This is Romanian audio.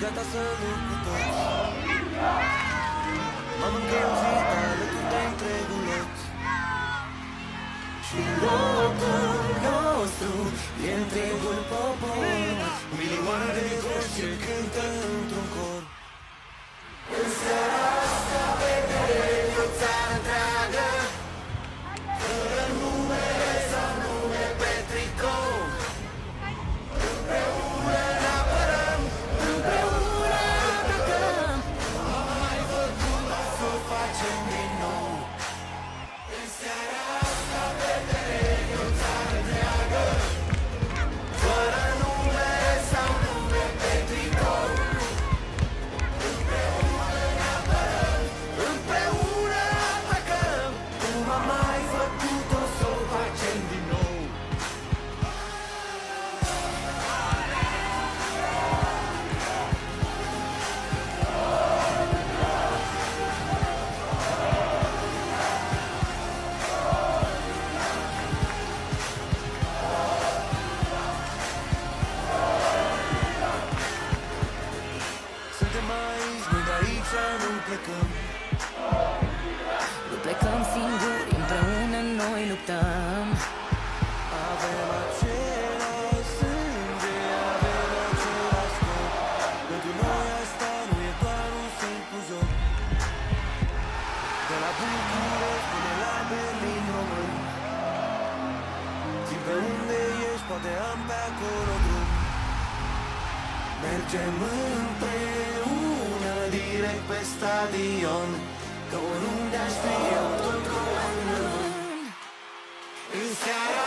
gata să lupt cu toți. M-am încălzit alături de întregul lot. Și locul nostru e întregul popor, milioane de voci ce cântă într-un cor. În seara asta vedere o țară întreagă, fără numele sau nume pe tricou. Împreună ne apărăm, împreună atacăm. Am mai făcut să o facem din nou. În seara asta vedere o țară întreagă, fără numele sau nume pe tricou. Împreună atacăm, cum am mai făcut-o să o facem din nou. Suntem aici, noi de aici nu plecăm. Nu plecăm singuri, împreună noi luptăm. Avem același sânge, avem același scop. Pentru noi asta nu e doar un simplu joc. De la București până la Berlin român, zi pe unde ești, poate am pe acolo drum. Mergem împreună direct pe stadion, că oriunde aș fi eu tot cu un în seara